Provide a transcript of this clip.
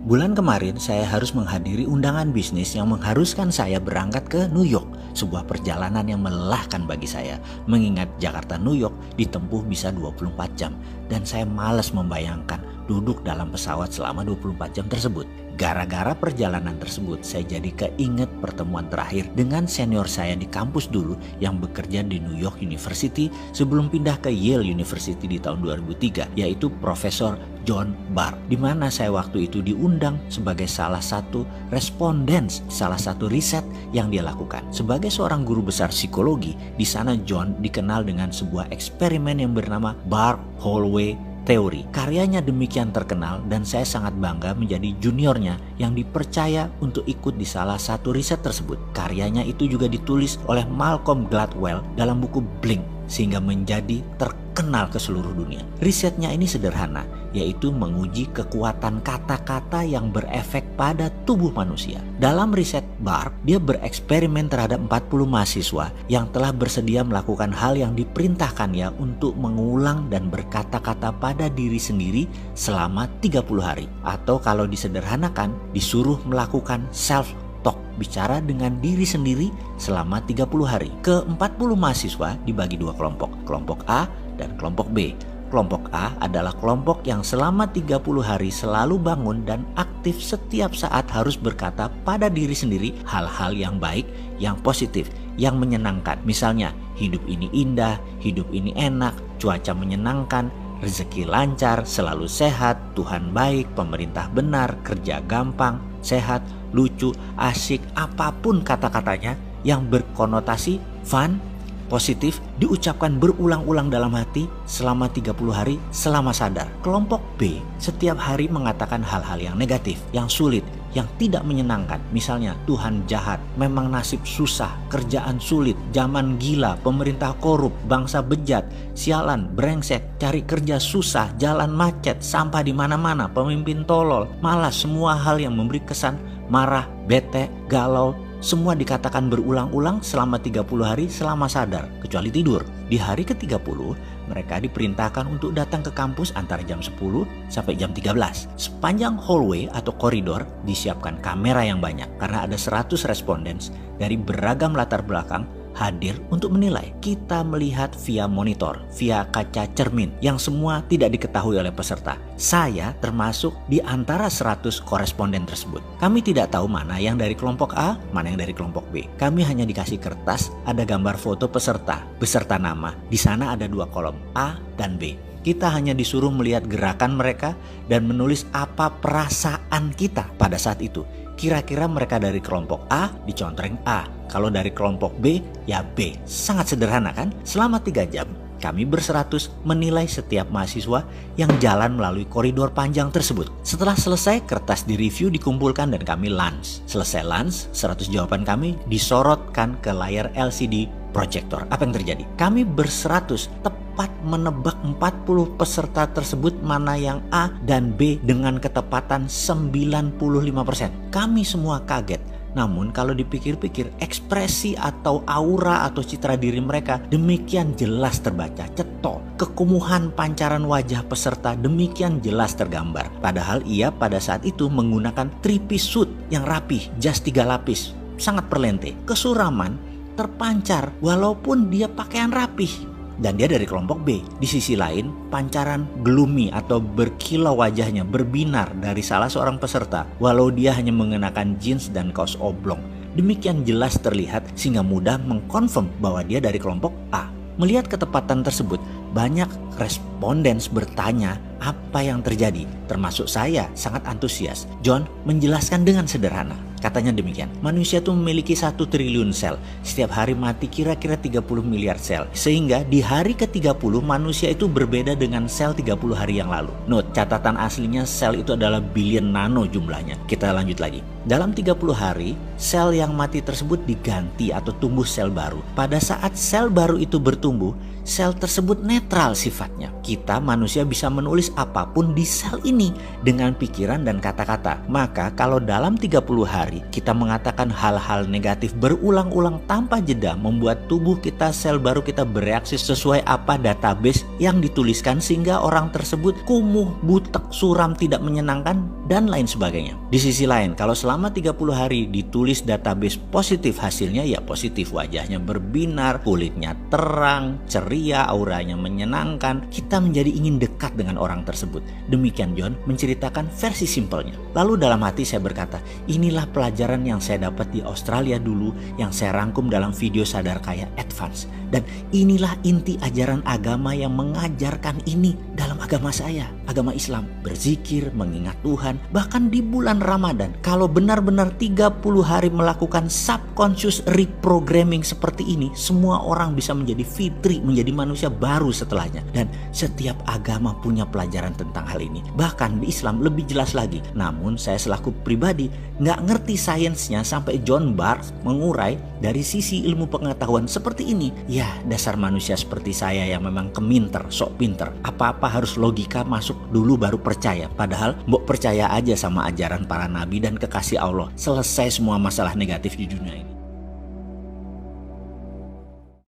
Bulan kemarin saya harus menghadiri undangan bisnis yang mengharuskan saya berangkat ke New York. Sebuah perjalanan yang melelahkan bagi saya. Mengingat Jakarta New York ditempuh bisa 24 jam. Dan saya malas membayangkan duduk dalam pesawat selama 24 jam tersebut. Gara-gara perjalanan tersebut saya jadi keinget pertemuan terakhir dengan senior saya di kampus dulu yang bekerja di New York University sebelum pindah ke Yale University di tahun 2003, yaitu Profesor John Barr, di mana saya waktu itu diundang sebagai salah satu responden salah satu riset yang dia lakukan. Sebagai seorang guru besar psikologi, di sana John dikenal dengan sebuah eksperimen yang bernama Barr-Holloway Teori. Karyanya demikian terkenal dan saya sangat bangga menjadi juniornya yang dipercaya untuk ikut di salah satu riset tersebut. Karyanya itu juga ditulis oleh Malcolm Gladwell dalam buku Blink sehingga menjadi terkenal ke seluruh dunia. Risetnya ini sederhana, yaitu menguji kekuatan kata-kata yang berefek pada tubuh manusia. Dalam riset Barr, dia bereksperimen terhadap 40 mahasiswa yang telah bersedia melakukan hal yang diperintahkannya untuk mengulang dan berkata-kata pada diri sendiri selama 30 hari. Atau kalau disederhanakan, disuruh melakukan self-talk, bicara dengan diri sendiri selama 30 hari. Ke-40 mahasiswa dibagi dua kelompok, kelompok A dan kelompok B. Kelompok A adalah kelompok yang selama 30 hari selalu bangun dan aktif setiap saat harus berkata pada diri sendiri hal-hal yang baik, yang positif, yang menyenangkan. Misalnya, hidup ini indah, hidup ini enak, cuaca menyenangkan, rezeki lancar, selalu sehat, Tuhan baik, pemerintah benar, kerja gampang, sehat, lucu, asik, apapun kata-katanya yang berkonotasi fun, positif, diucapkan berulang-ulang dalam hati selama 30 hari selama sadar. Kelompok B setiap hari mengatakan hal-hal yang negatif, yang sulit, yang tidak menyenangkan. Misalnya, Tuhan jahat, memang nasib susah, kerjaan sulit, zaman gila, pemerintah korup, bangsa bejat, sialan, brengsek, cari kerja susah, jalan macet, sampah di mana-mana, pemimpin tolol, malas, semua hal yang memberi kesan marah, bete, galau, semua dikatakan berulang-ulang selama 30 hari selama sadar, kecuali tidur. Di hari ke-30, mereka diperintahkan untuk datang ke kampus antara jam 10 sampai jam 13. Sepanjang hallway atau koridor disiapkan kamera yang banyak karena ada 100 respondents dari beragam latar belakang hadir untuk menilai. Kita melihat via monitor, via kaca cermin yang semua tidak diketahui oleh peserta. Saya termasuk di antara 100 koresponden tersebut. Kami tidak tahu mana yang dari kelompok A, mana yang dari kelompok B. Kami hanya dikasih kertas, ada gambar foto peserta, beserta nama. Di sana ada dua kolom, A dan B. Kita hanya disuruh melihat gerakan mereka dan menulis apa perasaan kita pada saat itu. Kira-kira mereka dari kelompok A dicontreng A, kalau dari kelompok B ya B. Sangat sederhana kan? Selama 3 jam kami berseratus menilai setiap mahasiswa yang jalan melalui koridor panjang tersebut. Setelah selesai, kertas direview, dikumpulkan dan kami lunch. Selesai lunch, 100 jawaban kami disorotkan ke layar LCD proyektor. Apa yang terjadi? Kami berseratus tepat menebak 40 peserta tersebut mana yang A dan B dengan ketepatan 95%. Kami semua kaget. Namun kalau dipikir-pikir, ekspresi atau aura atau citra diri mereka demikian jelas terbaca, cetok. Kekumuhan pancaran wajah peserta demikian jelas tergambar. Padahal ia pada saat itu menggunakan 3-piece suit yang rapih, jas 3 lapis, sangat perlente. Kesuraman terpancar walaupun dia pakaian rapih. Dan dia dari kelompok B. Di sisi lain, pancaran gloomy atau berkilau wajahnya berbinar dari salah seorang peserta walau dia hanya mengenakan jeans dan kaos oblong. Demikian jelas terlihat sehingga mudah mengkonfirm bahwa dia dari kelompok A. Melihat ketepatan tersebut, banyak respondens bertanya apa yang terjadi. Termasuk saya sangat antusias. John menjelaskan dengan sederhana. Katanya demikian, manusia itu memiliki 1 triliun sel. Setiap hari mati kira-kira 30 miliar sel. Sehingga di hari ke-30 manusia itu berbeda dengan sel 30 hari yang lalu. Note, catatan aslinya sel itu adalah billion nano jumlahnya. Kita lanjut lagi. Dalam 30 hari, sel yang mati tersebut diganti atau tumbuh sel baru. Pada saat sel baru itu bertumbuh, sel tersebut netral sifatnya. Kita manusia bisa menulis apapun di sel ini dengan pikiran dan kata-kata. Maka kalau dalam 30 hari hari kita mengatakan hal-hal negatif berulang-ulang tanpa jeda, membuat tubuh kita, sel baru kita bereaksi sesuai apa database yang dituliskan, sehingga orang tersebut kumuh, butek, suram, tidak menyenangkan, dan lain sebagainya. Di sisi lain, kalau selama 30 hari ditulis database positif, hasilnya ya positif, wajahnya berbinar, kulitnya terang, ceria, auranya menyenangkan, kita menjadi ingin dekat dengan orang tersebut. Demikian John menceritakan versi simpelnya. Lalu dalam hati saya berkata, inilah pelajaran yang saya dapat di Australia dulu, yang saya rangkum dalam video Sadar Kaya Advance. Dan inilah inti ajaran agama yang mengajarkan ini dalam agama saya, agama Islam. Berzikir, mengingat Tuhan, bahkan di bulan Ramadan. Kalau benar-benar 30 hari melakukan subconscious reprogramming seperti ini, semua orang bisa menjadi fitri, menjadi manusia baru setelahnya. Dan setiap agama punya pelajaran tentang hal ini. Bahkan di Islam lebih jelas lagi. Namun saya selaku pribadi nggak ngerti sainsnya sampai John Barth mengurai dari sisi ilmu pengetahuan seperti ini. Ya, dasar manusia seperti saya yang memang keminter, sok pinter. Apa-apa harus logika masuk dulu baru percaya. Padahal mbok percaya aja sama ajaran para nabi dan kekasih Allah. Selesai semua masalah negatif di dunia ini.